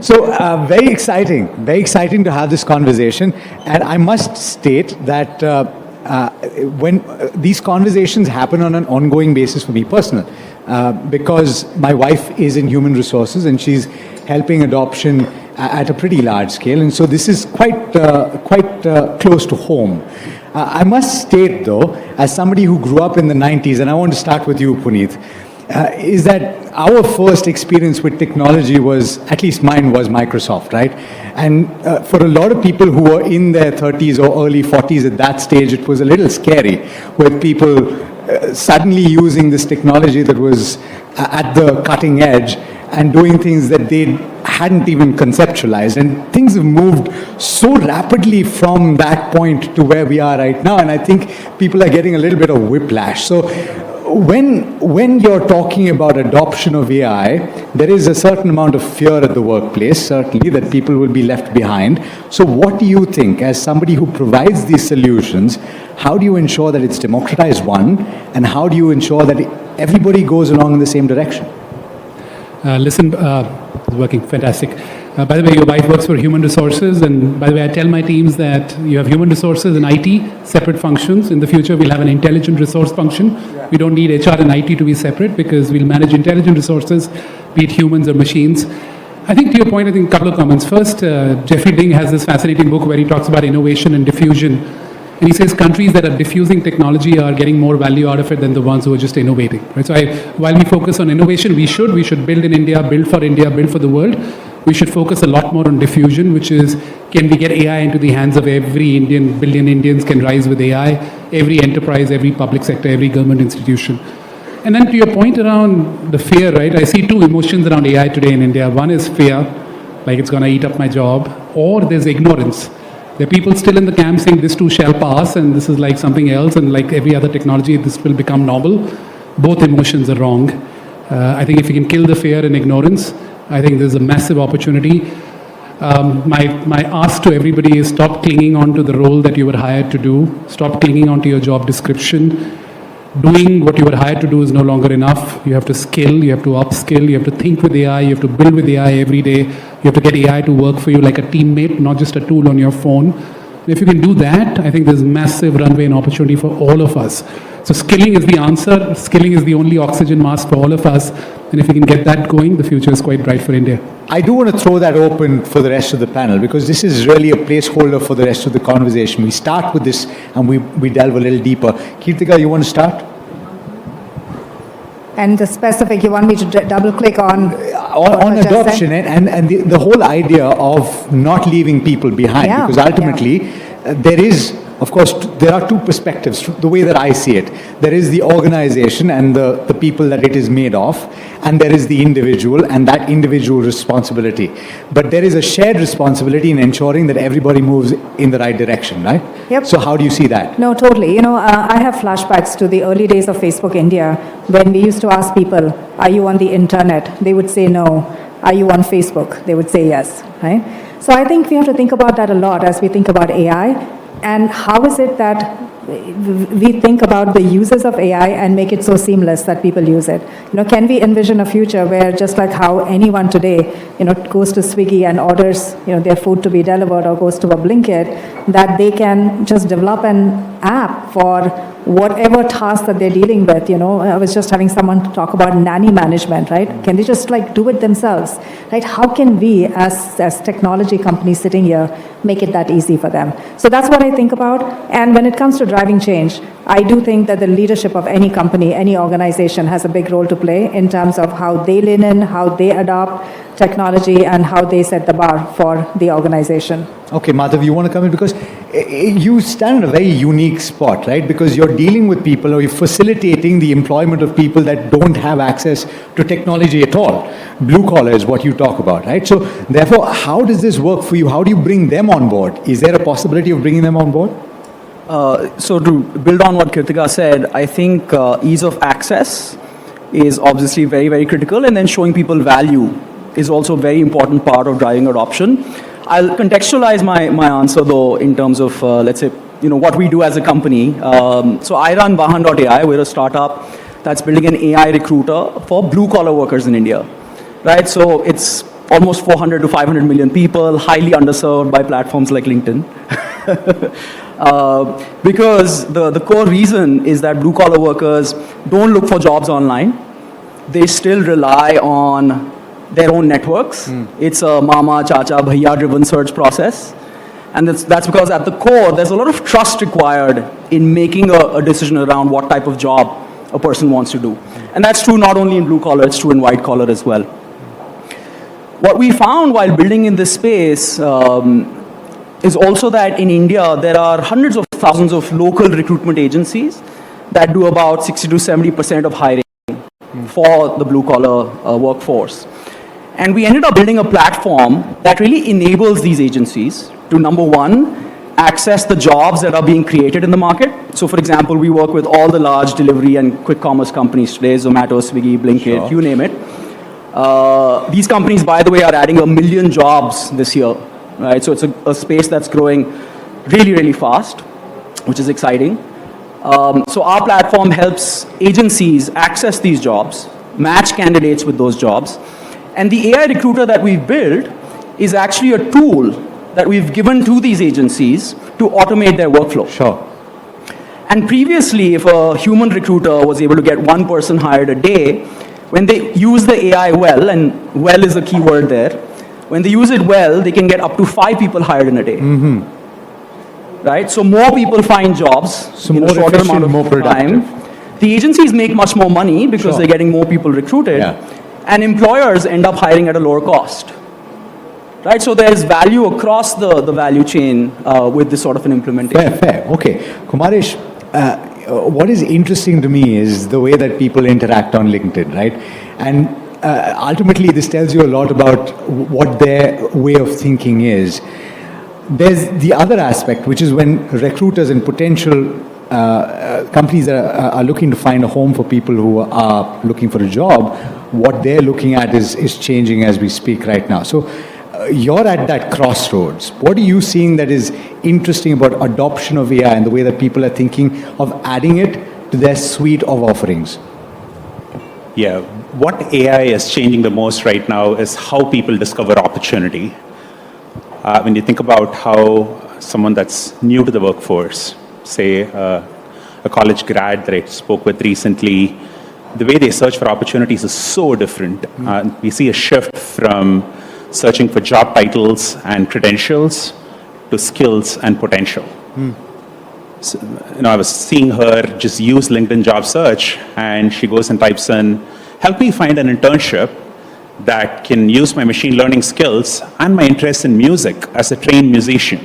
So very exciting to have this conversation. And I must state that when these conversations happen on an ongoing basis for me personal, because my wife is in human resources and she's helping adoption at a pretty large scale. And so this is quite close to home. I must state, though, as somebody who grew up in the 90s, and I want to start with you, Puneet, is that our first experience with technology was, at least mine was Microsoft, right? And for a lot of people who were in their 30s or early 40s at that stage, it was a little scary with people suddenly using this technology that was at the cutting edge and doing things that they hadn't even conceptualized. And things have moved so rapidly from that point to where we are right now. And I think people are getting a little bit of whiplash. So when you're talking about adoption of AI, there is a certain amount of fear at the workplace, certainly, that people will be left behind. So what do you think, as somebody who provides these solutions, how do you ensure that it's democratized, one, and how do you ensure that everybody goes along in the same direction? It's working fantastic. By the way, your wife works for human resources, and by the way, I tell my teams that you have human resources and IT, separate functions. In the future, we'll have an intelligent resource function. Yeah. We don't need HR and IT to be separate because we'll manage intelligent resources, be it humans or machines. I think to your point, I think a couple of comments. First, Jeffrey Ding has this fascinating book where he talks about innovation and diffusion. And he says countries that are diffusing technology are getting more value out of it than the ones who are just innovating. Right? So while we focus on innovation, we should build in India, build for the world. We should focus a lot more on diffusion, which is, can we get AI into the hands of every Indian? Billion Indians can rise with AI, every enterprise, every public sector, every government institution. And then to your point around the fear, right? I see two emotions around AI today in India. One is fear, like it's going to eat up my job, or there's ignorance. There are people still in the camp saying this too shall pass and this is like something else, and like every other technology, this will become novel. Both emotions are wrong. I think if you can kill the fear and ignorance, I think there's a massive opportunity. My ask to everybody is stop clinging on to the role that you were hired to do. Stop clinging on to your job description. Doing what you were hired to do is no longer enough. You have to skill, you have to upskill, you have to think with AI, you have to build with AI every day. You have to get AI to work for you like a teammate, not just a tool on your phone. If you can do that, I think there's massive runway and opportunity for all of us. So skilling is the answer. Skilling is the only oxygen mask for all of us. And if we can get that going, the future is quite bright for India. I do want to throw that open for the rest of the panel, because this is really a placeholder for the rest of the conversation. We start with this and we delve a little deeper. Kirtika, you want to start? And the specific, you want me to double click on adoption and the whole idea of not leaving people behind, because ultimately there is, of course, there are two perspectives, the way that I see it. There is the organization and the people that it is made of, and there is the individual and that individual responsibility. But there is a shared responsibility in ensuring that everybody moves in the right direction, right? Yep. So how do you see that? No, totally. I have flashbacks to the early days of Facebook India, when we used to ask people, are you on the internet? They would say no. Are you on Facebook? They would say yes, right? So I think we have to think about that a lot as we think about AI. And how is it that we think about the uses of AI and make it so seamless that people use it? Can we envision a future where, just like how anyone today, goes to Swiggy and orders, their food to be delivered, or goes to a Blinkit, that they can just develop an app for whatever task that they're dealing with? I was just having someone talk about nanny management, right? Can they just do it themselves, right? How can we, as technology companies sitting here, make it that easy for them? So that's what I think about. And when it comes to driving change, I do think that the leadership of any company, any organization has a big role to play in terms of how they lean in, how they adopt technology, and how they set the bar for the organization. Okay, Madhav, you want to come in? Because you stand in a very unique spot, right? Because you're dealing with people, or you're facilitating the employment of people that don't have access to technology at all. Blue collar is what you talk about, right? So therefore, how does this work for you? How do you bring them on board? Is there a possibility of bringing them on board? So to build on what Kirtika said, I think ease of access is obviously very, very critical, and then showing people value is also a very important part of driving adoption. I'll contextualize my answer, though, in terms of, let's say, what we do as a company. So I run Vahan.ai. We're a startup that's building an AI recruiter for blue-collar workers in India, right? So it's almost 400 to 500 million people, highly underserved by platforms like LinkedIn. Because the core reason is that blue-collar workers don't look for jobs online. They still rely on their own networks. It's a mama, chacha, bhaiya-driven search process. And that's because at the core, there's a lot of trust required in making a decision around what type of job a person wants to do. And that's true not only in blue collar, it's true in white collar as well. What we found while building in this space is also that in India, there are hundreds of thousands of local recruitment agencies that do about 60 to 70% of hiring for the blue collar workforce. And we ended up building a platform that really enables these agencies to, number one, access the jobs that are being created in the market. So, for example, we work with all the large delivery and quick commerce companies today, Zomato, Swiggy, Blinkit, you name it. These companies, by the way, are adding 1 million jobs this year, right? So it's a space that's growing really, really fast, which is exciting. So our platform helps agencies access these jobs, match candidates with those jobs. And the AI recruiter that we've built is actually a tool that we've given to these agencies to automate their workflow. Sure. And previously, if a human recruiter was able to get one person hired a day, when they use the AI well, and well is the key word there, when they use it well, they can get up to 5 people hired in a day. Right? So more people find jobs So in more a shorter amount of efficient, more productive. time. The agencies make much more money because Sure. they're getting more people recruited. Yeah. And employers end up hiring at a lower cost. Right? So there's value across the value chain with this sort of an implementation. Fair. Okay. Kumaresh, what is interesting to me is the way that people interact on LinkedIn, right? And ultimately, this tells you a lot about what their way of thinking is. There's the other aspect, which is when recruiters and potential companies are looking to find a home for people who are looking for a job, what they're looking at is changing as we speak right now. So you're at that crossroads. What are you seeing that is interesting about adoption of AI and the way that people are thinking of adding it to their suite of offerings? Yeah, what AI is changing the most right now is how people discover opportunity. When you think about how someone that's new to the workforce, say a college grad that I spoke with recently, the way they search for opportunities is so different. We see a shift from searching for job titles and credentials to skills and potential. So, I was seeing her just use LinkedIn job search, and she goes and types in, help me find an internship that can use my machine learning skills and my interest in music as a trained musician.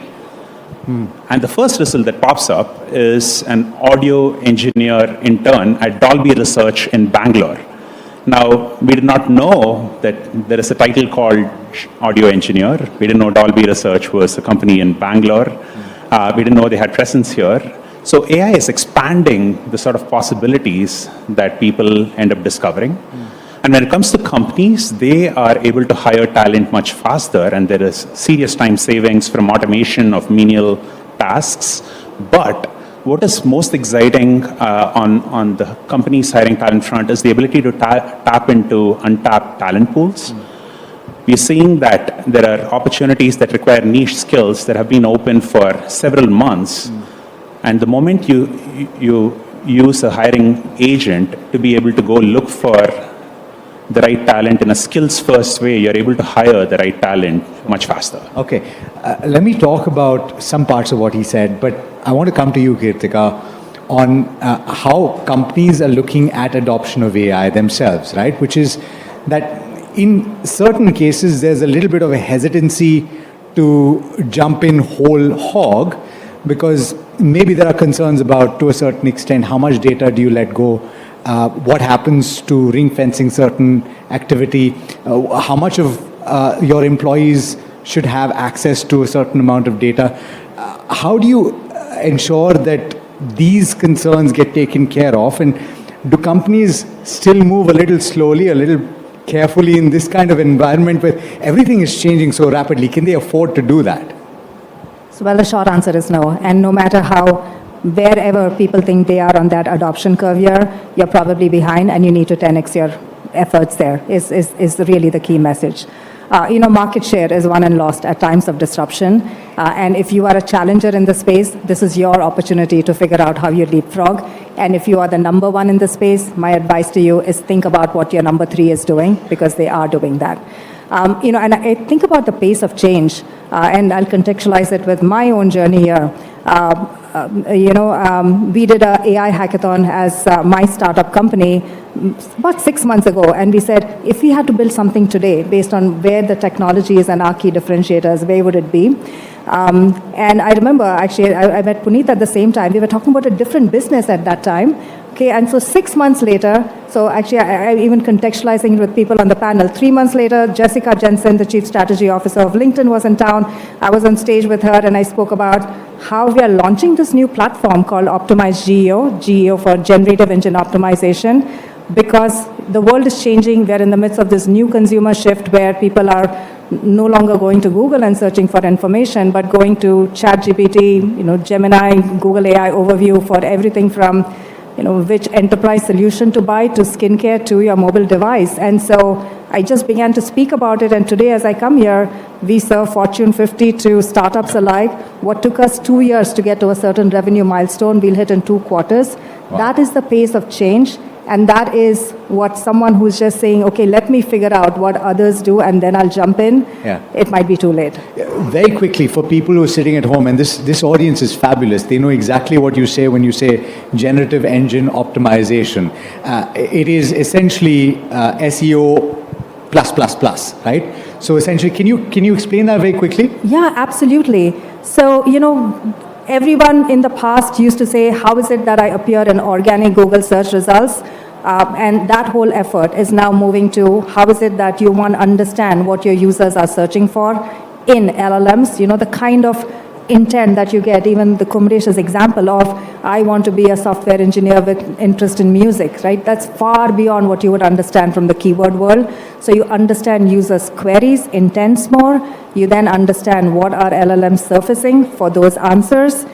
And the first result that pops up is an audio engineer intern at Dolby Research in Bangalore. Now, we did not know that there is a title called audio engineer. We didn't know Dolby Research was a company in Bangalore. We didn't know they had presence here. So AI is expanding the sort of possibilities that people end up discovering. And when it comes to companies, they are able to hire talent much faster, and there is serious time savings from automation of menial tasks. But what is most exciting on the company's hiring talent front is the ability to tap into untapped talent pools. We're seeing that there are opportunities that require niche skills that have been open for several months. And the moment you use a hiring agent to be able to go look for the right talent in a skills-first way, you're able to hire the right talent much faster. Okay, let me talk about some parts of what he said, but I want to come to you, Kirtika, on how companies are looking at adoption of AI themselves, right? Which is that in certain cases, there's a little bit of a hesitancy to jump in whole hog because maybe there are concerns about, to a certain extent, how much data do you let go? What happens to ring fencing certain activity? How much of your employees should have access to a certain amount of data? How do you ensure that these concerns get taken care of? And do companies still move a little slowly, a little carefully in this kind of environment where everything is changing so rapidly? Can they afford to do that? So, well, the short answer is no. And no matter how, wherever people think they are on that adoption curve here, you're probably behind and you need to 10x your efforts there, is really the key message. Market share is won and lost at times of disruption. And if you are a challenger in the space, this is your opportunity to figure out how you leapfrog. And if you are the number one in the space, my advice to you is think about what your number three is doing, because they are doing that. And I think about the pace of change, and I'll contextualize it with my own journey here. We did an AI hackathon as my startup company about 6 months ago, and we said, if we had to build something today based on where the technology is and our key differentiators, where would it be? And I remember, actually, I met Puneet at the same time. We were talking about a different business at that time. Okay, and so 6 months later, so actually I'm even contextualizing it with people on the panel. 3 months later, Jessica Jensen, the Chief Strategy Officer of LinkedIn, was in town. I was on stage with her, and I spoke about how we are launching this new platform called Optimized GEO for Generative Engine Optimization, because the world is changing. We're in the midst of this new consumer shift where people are no longer going to Google and searching for information, but going to ChatGPT, Gemini, Google AI Overview for everything from which enterprise solution to buy to skincare to your mobile device. And so I just began to speak about it. And today, as I come here, we serve Fortune 50 to startups alike. What took us 2 years to get to a certain revenue milestone, we'll hit in 2 quarters. Wow. That is the pace of change. And that is what someone who's just saying, okay, let me figure out what others do and then I'll jump in, it might be too late. Very quickly, for people who are sitting at home, and this audience is fabulous, they know exactly what you say when you say generative engine optimization. It is essentially SEO plus, right? So essentially, can you explain that very quickly? Yeah, absolutely. So, everyone in the past used to say, how is it that I appear in organic Google search results? And that whole effort is now moving to how is it that you want to understand what your users are searching for in LLMs, the kind of intent that you get, even the Kumresh's example of, I want to be a software engineer with interest in music, right? That's far beyond what you would understand from the keyword world. So you understand users' queries, intents more. You then understand what are LLMs surfacing for those answers.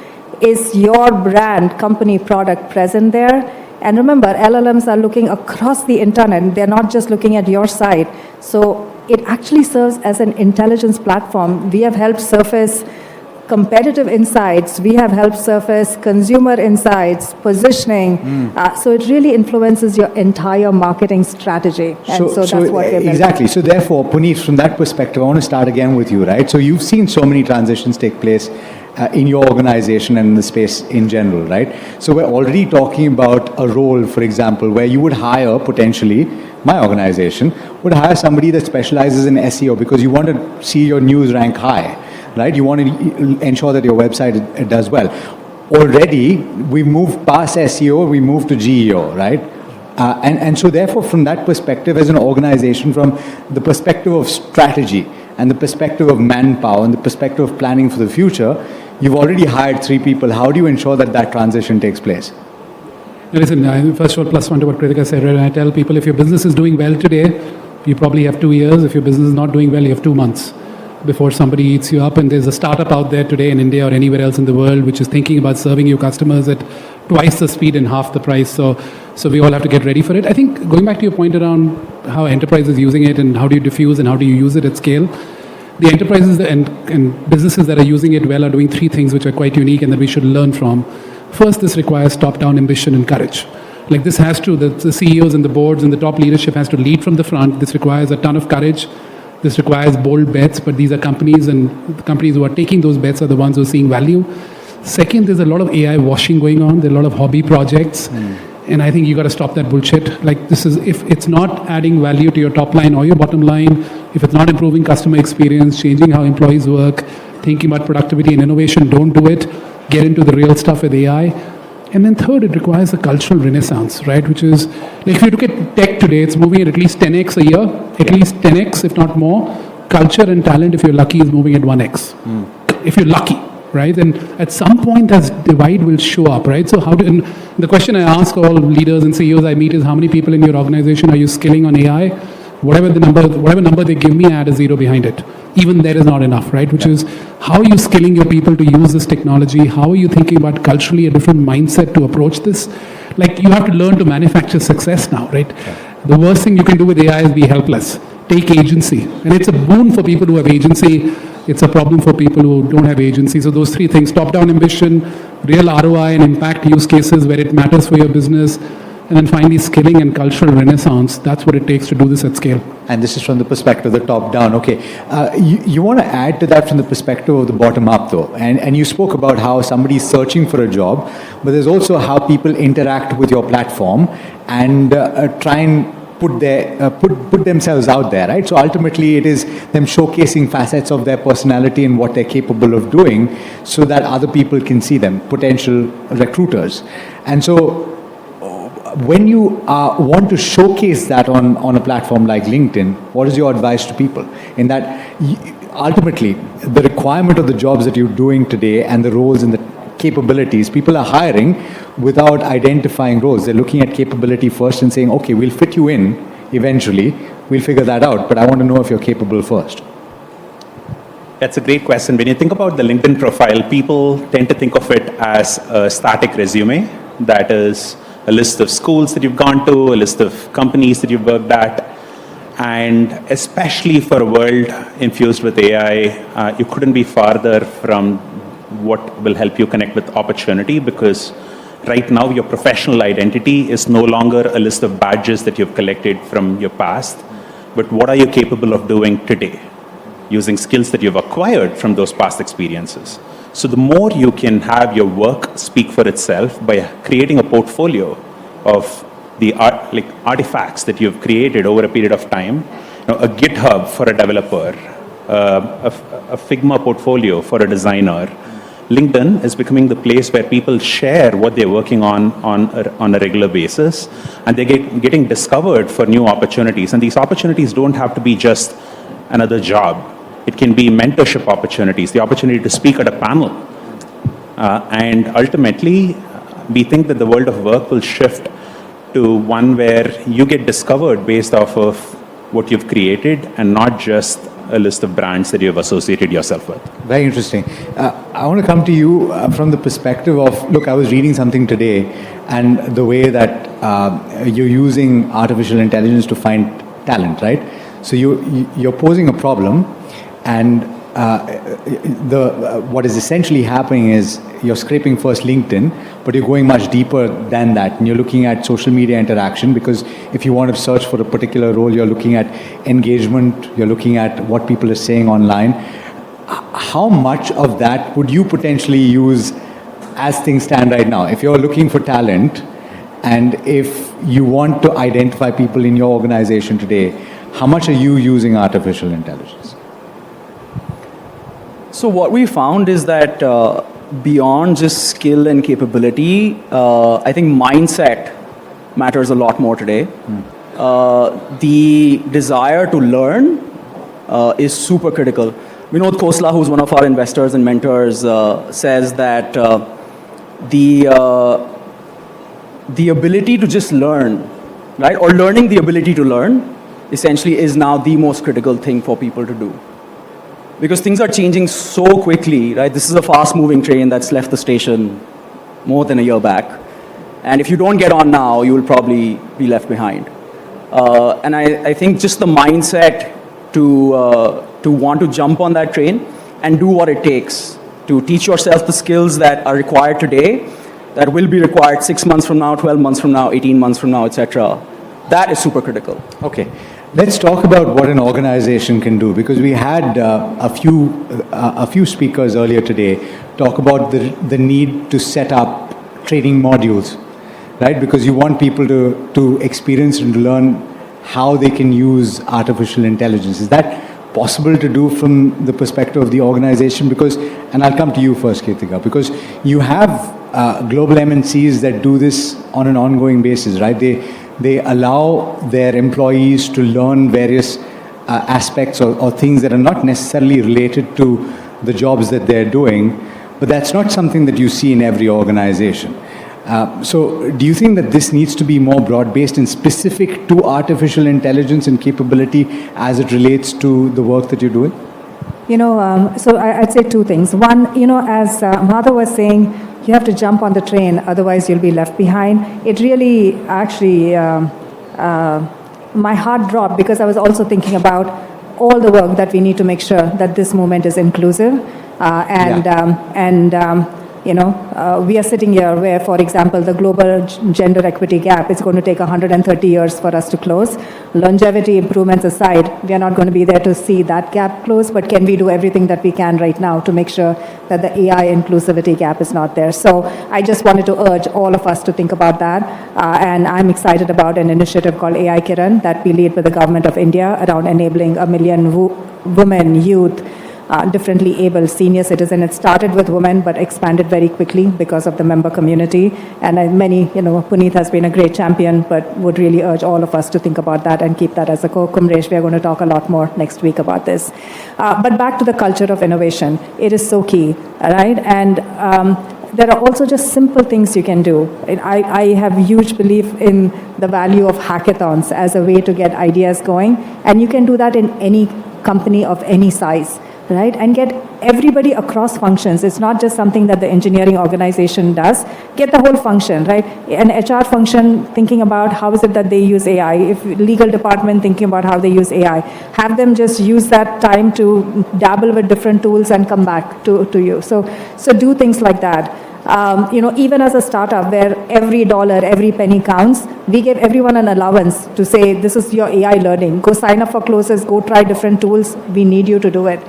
Is your brand, company, product present there? And remember, LLMs are looking across the internet. They're not just looking at your site. So it actually serves as an intelligence platform. We have helped surface competitive insights. We have helped surface consumer insights, positioning. So it really influences your entire marketing strategy. And so that's what we're building. Exactly. So therefore, Puneet, from that perspective, I want to start again with you, right? So you've seen so many transitions take place in your organization and in the space in general, right? So we're already talking about a role, for example, where you would hire, potentially, my organization would hire somebody that specializes in SEO because you want to see your news rank high, right? You want to ensure that your website it does well. Already, we moved past SEO, we moved to GEO, right? And so therefore, from that perspective, as an organization, from the perspective of strategy and the perspective of manpower and the perspective of planning for the future, you've already hired 3 people. How do you ensure that that transition takes place? Listen, first of all, plus one to what Kritika said, right? I tell people, if your business is doing well today, you probably have 2 years. If your business is not doing well, you have 2 months before somebody eats you up. And there's a startup out there today in India or anywhere else in the world which is thinking about serving you customers at twice the speed and half the price. So we all have to get ready for it. I think going back to your point around how enterprise is using it and how do you diffuse and how do you use it at scale, the enterprises and businesses that are using it well are doing 3 things which are quite unique and that we should learn from. First, this requires top-down ambition and courage. Like this has to, the CEOs and the boards and the top leadership has to lead from the front. This requires a ton of courage. This requires bold bets, but these are companies, and the companies who are taking those bets are the ones who are seeing value. Second, there's a lot of AI washing going on. There are a lot of hobby projects. And I think you got to stop that bullshit. Like this is, if it's not adding value to your top line or your bottom line, if it's not improving customer experience, changing how employees work, thinking about productivity and innovation, don't do it. Get into the real stuff with AI. And then third, it requires a cultural renaissance, right? Which is, like if you look at tech today, it's moving at least 10x a year, at least 10x, if not more. Culture and talent, if you're lucky, is moving at 1x. If you're lucky, right? And at some point, that divide will show up, right? So how do, and the question I ask all leaders and CEOs I meet is, how many people in your organization are you skilling on AI? Whatever number they give me, add a 0 behind it. Even there is not enough, right? Which is, how are you skilling your people to use this technology? How are you thinking about culturally a different mindset to approach this? Like, you have to learn to manufacture success now, right? The worst thing you can do with AI is be helpless. take agency. And it's a boon for people who have agency. It's a problem for people who don't have agency. So those three things: top-down ambition, real ROI and impact use cases where it matters for your business, and then finally skilling and cultural renaissance. That's what it takes to do this at scale. And this is from the perspective of the top-down. Okay. You want to add to that from the perspective of the bottom-up, though. And you spoke about how somebody's searching for a job, but there's also how people interact with your platform and try and put themselves out there, right? So ultimately, it is them showcasing facets of their personality and what they're capable of doing so that other people can see them, potential recruiters. And so when you want to showcase that on a platform like LinkedIn, what is your advice to people? In that, ultimately, the requirement of the jobs that you're doing today and the roles and the capabilities, people are hiring without identifying roles. They're looking at capability first and saying, okay, we'll fit you in eventually. We'll figure that out, but I want to know if you're capable first. That's a great question. When you think about the LinkedIn profile, people tend to think of it as a static resume. That is a list of schools that you've gone to, a list of companies that you've worked at. And especially for a world infused with AI, you couldn't be farther from what will help you connect with opportunity, because right now your professional identity is no longer a list of badges that you've collected from your past, but what are you capable of doing today using skills that you've acquired from those past experiences. So the more you can have your work speak for itself by creating a portfolio of the artifacts that you've created over a period of time, a GitHub for a developer, a Figma portfolio for a designer. LinkedIn is becoming the place where people share what they're working on a regular basis, and they're getting discovered for new opportunities. And these opportunities don't have to be just another job. It can be mentorship opportunities, the opportunity to speak at a panel. And ultimately, we think that the world of work will shift to one where you get discovered based off of what you've created and not just a list of brands that you've associated yourself with. Very interesting. I want to come to you from the perspective of, look, I was reading something today, and the way that you're using artificial intelligence to find talent, right? So you're posing a problem, and what is essentially happening is you're scraping first LinkedIn, but you're going much deeper than that, and you're looking at social media interaction, because if you want to search for a particular role, you're looking at engagement, you're looking at what people are saying online. How much of that would you potentially use as things stand right now? If you're looking for talent, and if you want to identify people in your organization today, how much are you using artificial intelligence? So what we found is that beyond just skill and capability, I think mindset matters a lot more today. The desire to learn is super critical. Vinod Khosla, who's one of our investors and mentors, says that the ability to just learn, right, or learning the ability to learn, essentially is now the most critical thing for people to do. Because things are changing so quickly, right? This is a fast-moving train that's left the station more than a year back. And if you don't get on now, you will probably be left behind. And I think just the mindset to want to jump on that train and do what it takes to teach yourself the skills that are required today, that will be required 6 months from now, 12 months from now, 18 months from now, etc. That is super critical. Okay. Let's talk about what an organization can do, because we had a few speakers earlier today talk about the need to set up training modules, right? Because you want people to experience and to learn how they can use artificial intelligence. Is that possible to do from the perspective of the organization? Because, and I'll come to you first, Kirtika, because you have global MNCs that do this on an ongoing basis, right? They allow their employees to learn various aspects or things that are not necessarily related to the jobs that they're doing, but that's not something that you see in every organization. So do you think that this needs to be more broad-based and specific to artificial intelligence and capability as it relates to the work that you're doing? So I'd say two things. One, as Madhav was saying, you have to jump on the train, otherwise you'll be left behind. It really actually my heart dropped because I was also thinking about all the work that we need to make sure that this movement is inclusive. We are sitting here where, for example, the global gender equity gap is going to take 130 years for us to close. Longevity improvements aside, we are not going to be there to see that gap close, but can we do everything that we can right now to make sure that the AI inclusivity gap is not there? So I just wanted to urge all of us to think about that. And I'm excited about an initiative called AI Kiran that we lead with the government of India around enabling 1 million women, youth, differently able senior citizen. It started with women, but expanded very quickly because of the member community. And Puneet has been a great champion, but would really urge all of us to think about that and keep that as a core. Kumresh, we are going to talk a lot more next week about this. But back to the culture of innovation. It is so key, right? And there are also just simple things you can do. I have huge belief in the value of hackathons as a way to get ideas going. And you can do that in any company of any size, right? And get everybody across functions. It's not just something that the engineering organization does. Get the whole function, right? An HR function thinking about how is it that they use AI. If legal department thinking about how they use AI. Have them just use that time to dabble with different tools and come back to you. So do things like that. Even as a startup where every dollar, every penny counts, we give everyone an allowance to say, this is your AI learning. Go sign up for courses, go try different tools. We need you to do it.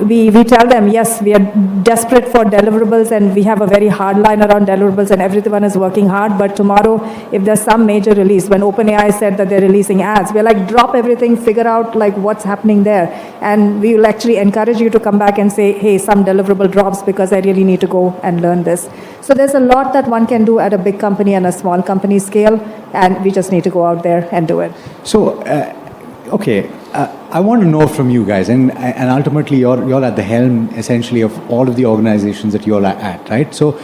We tell them, yes, we are desperate for deliverables and we have a very hard line around deliverables and everyone is working hard. But tomorrow, if there's some major release, when OpenAI said that they're releasing ads, we're like, drop everything, figure out like what's happening there. And we will actually encourage you to come back and say, hey, some deliverable drops because I really need to go and learn this. So there's a lot that one can do at a big company and a small company scale. And we just need to go out there and do it. So, I want to know from you guys, and ultimately you're at the helm essentially of all of the organizations that you're at, right? So,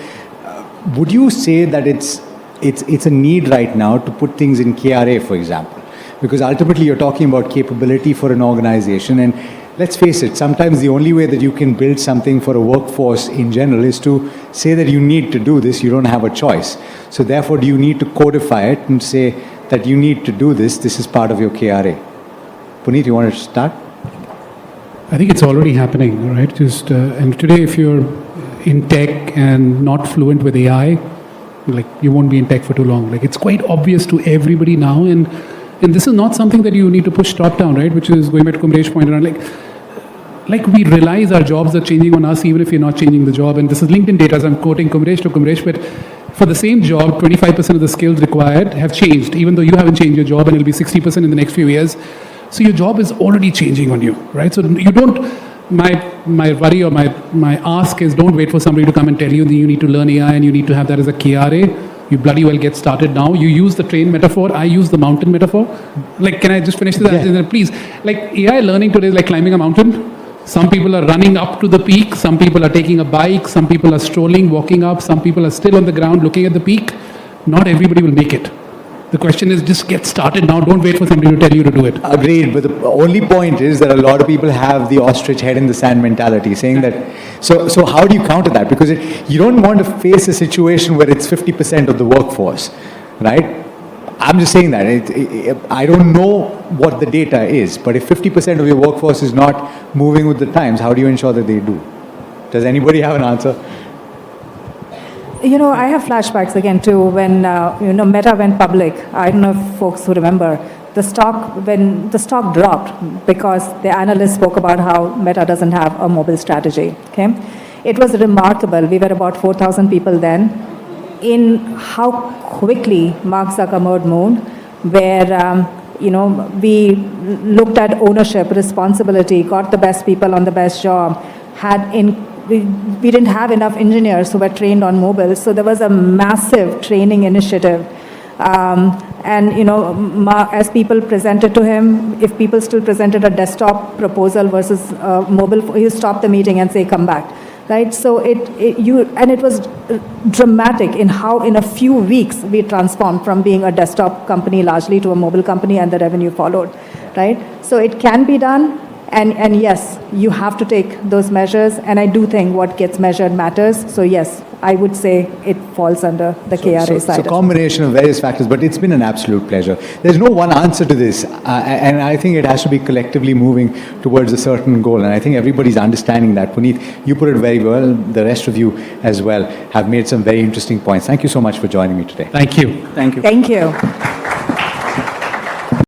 would you say that it's a need right now to put things in KRA, for example? Because ultimately you're talking about capability for an organization, and let's face it, sometimes the only way that you can build something for a workforce in general is to say that you need to do this, you don't have a choice. So therefore, do you need to codify it and say that you need to do this, this is part of your KRA? Puneet, you want to start? I think it's already happening, right? And today, if you're in tech and not fluent with AI, like you won't be in tech for too long. Like it's quite obvious to everybody now, and this is not something that you need to push top down, right? Which is going back to Kumresh's point around like we realize our jobs are changing on us even if you're not changing the job. And this is LinkedIn data, so I'm quoting Kumresh to Kumresh, but for the same job, 25% of the skills required have changed, even though you haven't changed your job, and it'll be 60% in the next few years. So your job is already changing on you, right? So you don't, my worry or my ask is don't wait for somebody to come and tell you that you need to learn AI and you need to have that as a KRA. You bloody well get started now. You use the train metaphor. I use the mountain metaphor. Like, can I just finish this? Yeah. Please. Like AI learning today is like climbing a mountain. Some people are running up to the peak. Some people are taking a bike. Some people are strolling, walking up. Some people are still on the ground looking at the peak. Not everybody will make it. The question is just get started now. Don't wait for somebody to tell you to do it. Agreed. But the only point is that a lot of people have the ostrich head in the sand mentality, saying that. So how do you counter that? Because you don't want to face a situation where it's 50% of the workforce, right? I'm just saying that. I don't know what the data is, but if 50% of your workforce is not moving with the times, how do you ensure that they do? Does anybody have an answer? I have flashbacks again too when Meta went public. I don't know if folks who remember when the stock dropped because the analysts spoke about how Meta doesn't have a mobile strategy. Okay, it was remarkable. We were about 4,000 people then. In how quickly Mark Zuckerberg moved, where we looked at ownership, responsibility, got the best people on the best job, we didn't have enough engineers who were trained on mobile, so there was a massive training initiative. As people presented to him, if people still presented a desktop proposal versus mobile, he'll stop the meeting and say, come back. Right, so it was dramatic in how in a few weeks we transformed from being a desktop company largely to a mobile company, and the revenue followed. Right, so it can be done. And yes, you have to take those measures, and I do think what gets measured matters. So yes, I would say it falls under the KRA side. So combination of various factors, but it's been an absolute pleasure. There's no one answer to this, and I think it has to be collectively moving towards a certain goal, and I think everybody's understanding that. Puneet, you put it very well. The rest of you as well have made some very interesting points. Thank you so much for joining me today. Thank you. Thank you. Thank you.